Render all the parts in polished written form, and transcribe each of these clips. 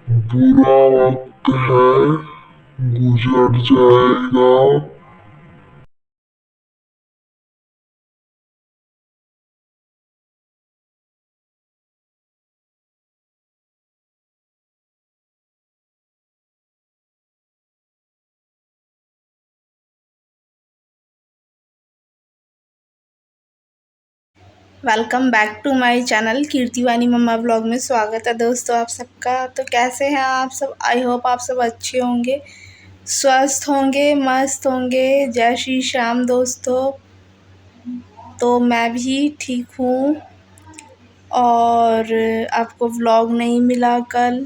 बुरा वक्त है, गुजर जाएगा। Welcome back to my channel Keertivani mamma vlog में स्वागत है दोस्तों आप सबका। तो कैसे हैं आप सब? आई होप आप सब अच्छे होंगे, स्वस्थ होंगे, मस्त होंगे। जय श्री श्याम दोस्तों। तो मैं भी ठीक हूँ और आपको व्लॉग नहीं मिला कल,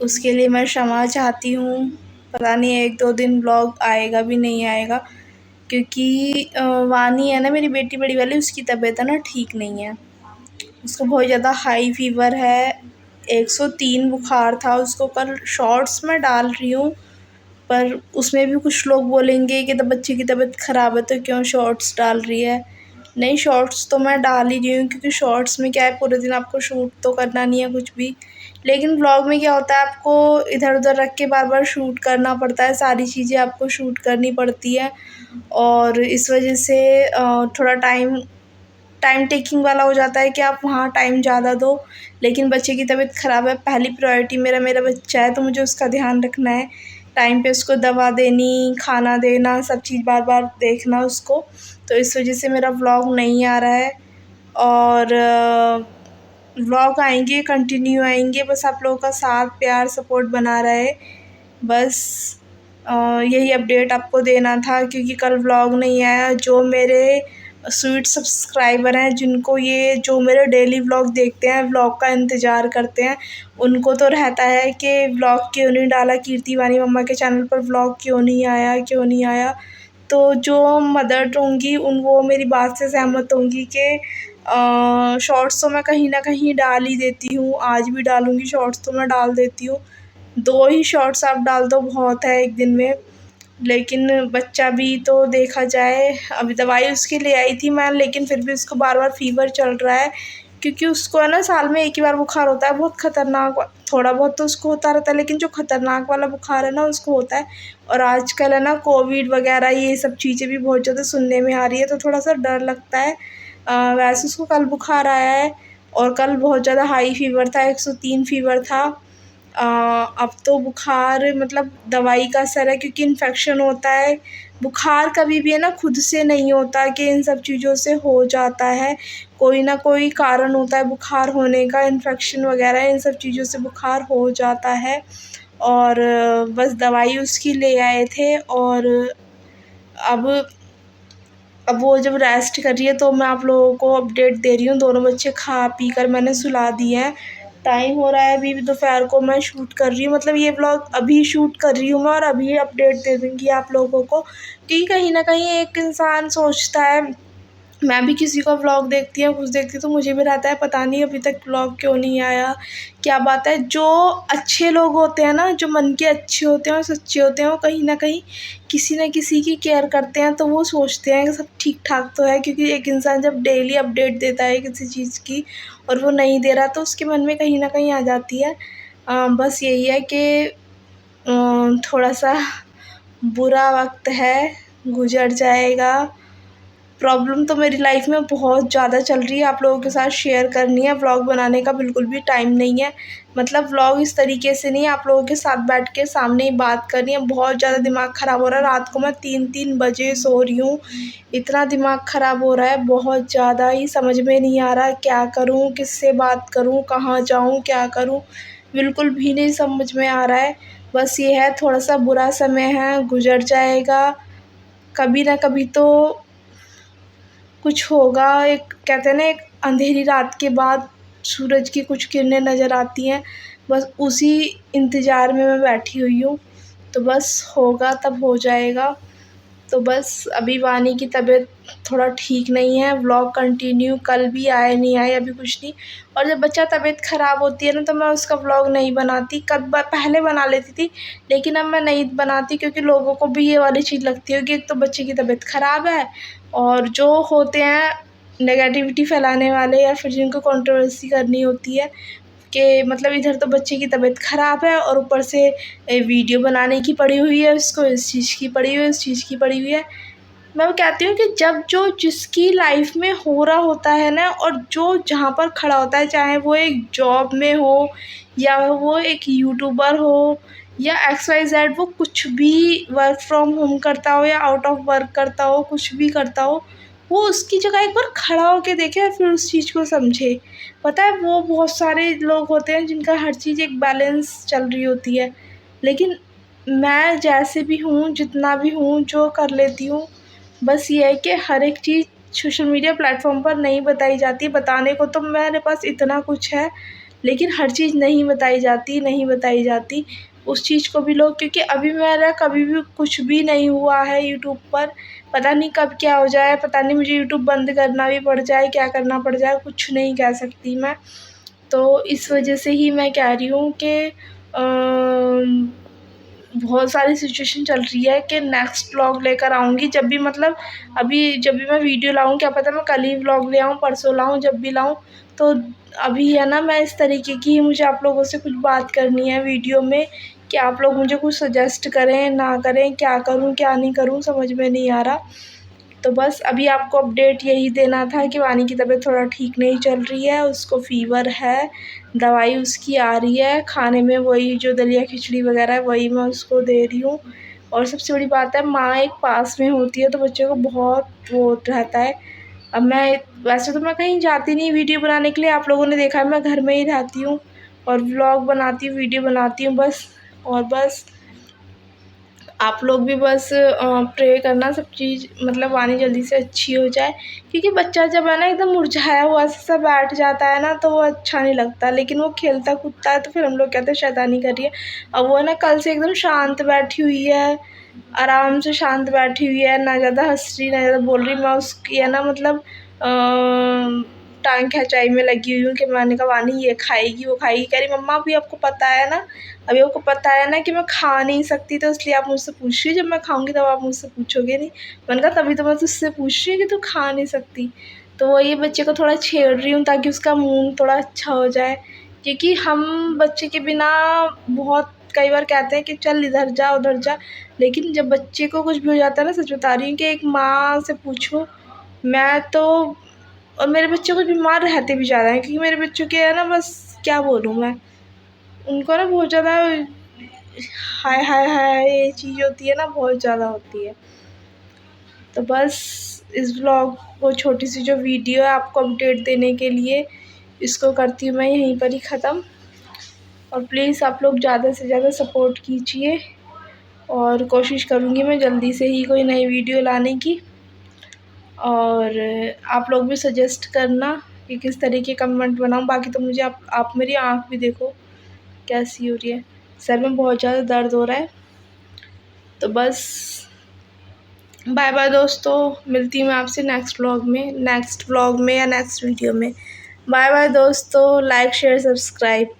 उसके लिए मैं क्षमा चाहती हूँ। पता नहीं 1-2 दिन व्लॉग आएगा भी नहीं आएगा, क्योंकि वानी है ना मेरी बेटी बड़ी वाली, उसकी तबीयत है ना ठीक नहीं है। उसको बहुत ज़्यादा हाई फीवर है, 103 बुखार था उसको। कल शॉर्ट्स में डाल रही हूँ, पर उसमें भी कुछ लोग बोलेंगे कि तब बच्चे की तबीयत ख़राब है तो क्यों शॉर्ट्स डाल रही है। नहीं, शॉर्ट्स तो मैं डाल ही रही हूँ, क्योंकि शॉर्ट्स में क्या है, पूरे दिन आपको शूट तो करना नहीं है कुछ भी। लेकिन व्लॉग में क्या होता है, आपको इधर उधर रख के बार बार शूट करना पड़ता है, सारी चीज़ें आपको शूट करनी पड़ती है। और इस वजह से थोड़ा टाइम टाइम टेकिंग वाला हो जाता है कि आप वहाँ टाइम ज़्यादा दो। लेकिन बच्चे की तबीयत ख़राब है, पहली प्रायोरिटी मेरा बच्चा है, तो मुझे उसका ध्यान रखना है। टाइम पे उसको दवा देनी, खाना देना, सब चीज़ बार बार देखना उसको। तो इस वजह से मेरा व्लॉग नहीं आ रहा है। और व्लॉग आएंगे, कंटिन्यू आएंगे, बस आप लोगों का साथ प्यार सपोर्ट बना रहे। बस यही अपडेट आपको देना था, क्योंकि कल व्लॉग नहीं आया। जो मेरे स्वीट सब्सक्राइबर हैं, जिनको ये जो मेरे डेली व्लॉग देखते हैं, व्लॉग का इंतज़ार करते हैं, उनको तो रहता है कि व्लॉग क्यों नहीं डाला, कीर्तिवानी मम्मा के चैनल पर व्लॉग क्यों नहीं आया, क्यों नहीं आया। तो जो मदर होंगी उन वो मेरी बात से सहमत होंगी कि शॉर्ट्स तो मैं कहीं न कहीं डाल ही देती हूँ, आज भी डालूँगी, शॉर्ट्स तो मैं डाल देती हूँ। 2 ही शॉर्ट्स आप डाल दो बहुत है एक दिन में। लेकिन बच्चा भी तो देखा जाए, अभी दवाई उसकी ले आई थी मैं, लेकिन फिर भी उसको बार-बार फ़ीवर चल रहा है, क्योंकि उसको है ना साल में 1 ही बार बुखार होता है, बहुत ख़तरनाक। थोड़ा बहुत तो उसको होता रहता है, लेकिन जो ख़तरनाक वाला बुखार है ना उसको होता है। और आजकल है ना कोविड वग़ैरह ये सब चीज़ें भी बहुत ज़्यादा सुनने में आ रही है, तो थोड़ा-सा डर लगता है। वैसे उसको कल बुखार आया है और कल बहुत ज़्यादा हाई फ़ीवर था, 103 फ़ीवर था। अब तो बुखार मतलब दवाई का असर है, क्योंकि इन्फेक्शन होता है। बुखार कभी भी है ना खुद से नहीं होता कि इन सब चीज़ों से हो जाता है, कोई ना कोई कारण होता है बुखार होने का, इन्फेक्शन वग़ैरह इन सब चीज़ों से बुखार हो जाता है। और बस दवाई उसकी ले आए थे। और अब अब वो जब रेस्ट कर रही है तो मैं आप लोगों को अपडेट दे रही हूँ। दोनों बच्चे खा पी कर मैंने सुला दिए हैं। टाइम हो रहा है अभी दोपहर को, मैं शूट कर रही हूँ, मतलब ये व्लॉग अभी शूट कर रही हूँ मैं और अभी अपडेट दे दूँगी आप लोगों को। क्योंकि कहीं न कहीं एक इंसान सोचता है, मैं भी किसी का व्लॉग देखती हूँ, कुछ देखती हूँ, तो मुझे भी रहता है पता नहीं अभी तक व्लॉग क्यों नहीं आया, क्या बात है। जो अच्छे लोग होते हैं ना, जो मन के अच्छे होते हैं और सच्चे होते हैं, वो कहीं न कहीं किसी न किसी की केयर करते हैं, तो वो सोचते हैं कि सब ठीक-ठाक तो है। क्योंकि एक इंसान जब डेली अपडेट देता है किसी चीज़ की और वो नहीं दे रहा, तो उसके मन में कहीं न कहीं आ जाती है। बस यही है कि थोड़ा-सा बुरा वक़्त है, गुज़र जाएगा। प्रॉब्लम तो मेरी लाइफ में बहुत ज़्यादा चल रही है, आप लोगों के साथ शेयर करनी है। व्लॉग बनाने का बिल्कुल भी टाइम नहीं है, मतलब व्लॉग इस तरीके से नहीं, आप लोगों के साथ बैठ के सामने ही बात करनी है। बहुत ज़्यादा दिमाग ख़राब हो रहा है, रात को मैं 3-3 बजे सो रही हूँ। इतना दिमाग ख़राब हो रहा है, बहुत ज़्यादा ही समझ में नहीं आ रहा क्या करूँ, किससे बात करूँ, कहाँ जाऊँ, क्या करूँ, बिल्कुल भी नहीं समझ में आ रहा है। बस ये है, थोड़ा-सा बुरा समय है, गुज़र जाएगा। कभी ना कभी तो कुछ होगा। एक कहते हैं ना, एक अंधेरी रात के बाद सूरज की कुछ किरणें नज़र आती हैं, बस उसी इंतज़ार में मैं बैठी हुई हूँ। तो बस होगा तब हो जाएगा। तो बस अभी वानी की तबीयत थोड़ा ठीक नहीं है, व्लॉग कंटिन्यू, कल भी आए नहीं आए अभी कुछ नहीं। और जब बच्चा तबीयत ख़राब होती है ना, तो मैं उसका व्लॉग नहीं बनाती। पहले बना लेती थी, लेकिन अब मैं नहीं बनाती, क्योंकि लोगों को भी ये वाली चीज़ लगती है कि एक तो बच्चे की तबीयत ख़राब है, और जो होते हैं नेगेटिविटी फैलाने वाले या फिर जिनको कंट्रोवर्सी करनी होती है कि मतलब इधर तो बच्चे की तबीयत ख़राब है और ऊपर से वीडियो बनाने की पड़ी हुई है, उसको इस चीज़ की पड़ी हुई है, इस चीज़ की पड़ी हुई है। मैं वो कहती हूँ कि जब जो जिसकी लाइफ में हो रहा होता है ना, और जो जहाँ पर खड़ा होता है, चाहे वो एक जॉब में हो या वो एक यूट्यूबर हो या XYZ, वो कुछ भी वर्क फ्रॉम होम करता हो या आउट ऑफ वर्क करता हो, कुछ भी करता हो, वो उसकी जगह एक बार खड़ा होके देखे और फिर उस चीज़ को समझे। पता है, वो बहुत सारे लोग होते हैं जिनका हर चीज़ एक बैलेंस चल रही होती है, लेकिन मैं जैसे भी हूँ, जितना भी हूँ, जो कर लेती हूँ, बस ये है कि हर एक चीज़ सोशल मीडिया प्लेटफॉर्म पर नहीं बताई जाती। बताने को तो मेरे पास इतना कुछ है, लेकिन हर चीज़ नहीं बताई जाती, नहीं बताई जाती। उस चीज़ को भी लोग, क्योंकि अभी मेरा कभी भी कुछ भी नहीं हुआ है यूट्यूब पर, पता नहीं कब क्या हो जाए, पता नहीं मुझे यूट्यूब बंद करना भी पड़ जाए, क्या करना पड़ जाए, कुछ नहीं कह सकती मैं। तो इस वजह से ही मैं कह रही हूँ कि बहुत सारी सिचुएशन चल रही है कि नेक्स्ट व्लॉग लेकर आऊँगी, जब भी मतलब अभी जब भी मैं वीडियो लाऊँ, क्या पता मैं कल ही व्लॉग ले आऊँ, परसों लाऊँ, जब भी लाऊँ। तो अभी है ना, मैं इस तरीके की मुझे आप लोगों से कुछ बात करनी है वीडियो में कि आप लोग मुझे कुछ सजेस्ट करें, ना करें, क्या करूँ क्या नहीं करूँ, समझ में नहीं आ रहा। तो बस अभी आपको अपडेट यही देना था कि वानी की तबीयत थोड़ा ठीक नहीं चल रही है, उसको फ़ीवर है, दवाई उसकी आ रही है, खाने में वही जो दलिया खिचड़ी वगैरह है वही मैं उसको दे रही हूँ। और सबसे बड़ी बात है, माँ एक पास में होती है तो बच्चे को बहुत वो रहता है। अब मैं वैसे तो मैं कहीं जाती नहीं वीडियो बनाने के लिए, आप लोगों ने देखा है मैं घर में ही रहती हूँ और व्लॉग बनाती हूँ, वीडियो बनाती हूँ बस। और बस आप लोग भी बस प्रे करना, सब चीज़ मतलब वानी जल्दी से अच्छी हो जाए, क्योंकि बच्चा जब है ना एकदम मुरझाया हुआ सा बैठ जाता है ना, तो वो अच्छा नहीं लगता। लेकिन वो खेलता कूदता है तो फिर हम लोग कहते हैं शैतानी कर रही है। अब वो है ना, कल से एकदम शांत बैठी हुई है, आराम से शांत बैठी हुई है, ना ज़्यादा हँस रही ना ज़्यादा बोल रही। मैं उसकी है ना मतलब टांग खिंचाई में लगी हुई हूँ कि मैंने कहा वानी ये खाएगी वो खाएगी, कह रही मम्मा अभी आपको पता है ना, अभी आपको पता है ना कि मैं खा नहीं सकती, तो इसलिए आप मुझसे पूछ रही हो, जब मैं खाऊंगी तब आप मुझसे पूछोगे नहीं। मैंने कहा तभी तो मैं तुझसे पूछ रही हूँ कि तू खा नहीं सकती। तो वो ये बच्चे को थोड़ा छेड़ रही हूँ ताकि उसका मूड थोड़ा अच्छा हो जाए, क्योंकि हम बच्चे के बिना बहुत कई बार कहते हैं कि चल इधर जा उधर जा, लेकिन जब बच्चे को कुछ भी हो जाता है ना, सच बता रही हूँ कि एक माँ से पूछो, मैं तो, और मेरे बच्चे कुछ बीमार रहते भी ज़्यादा हैं, क्योंकि मेरे बच्चों के है ना, बस क्या बोलूँ मैं, उनको ना बहुत ज़्यादा हाय हाय हाय ये चीज़ होती है ना, बहुत ज़्यादा होती है। तो बस इस व्लॉग को, छोटी सी जो वीडियो है आपको अपडेट देने के लिए, इसको करती हूँ मैं यहीं पर ही ख़त्म। और प्लीज़ आप लोग ज़्यादा से ज़्यादा सपोर्ट कीजिए, और कोशिश करूँगी मैं जल्दी से ही कोई नई वीडियो लाने की। और आप लोग भी सजेस्ट करना कि किस तरीके का कमेंट बनाऊँ। बाकी तो मुझे आप मेरी आँख भी देखो कैसी हो रही है, सर में बहुत ज़्यादा दर्द हो रहा है। तो बस बाय बाय दोस्तों, मिलती हूँ मैं आपसे नेक्स्ट व्लॉग में या नेक्स्ट वीडियो में। बाय बाय दोस्तों, लाइक शेयर सब्सक्राइब।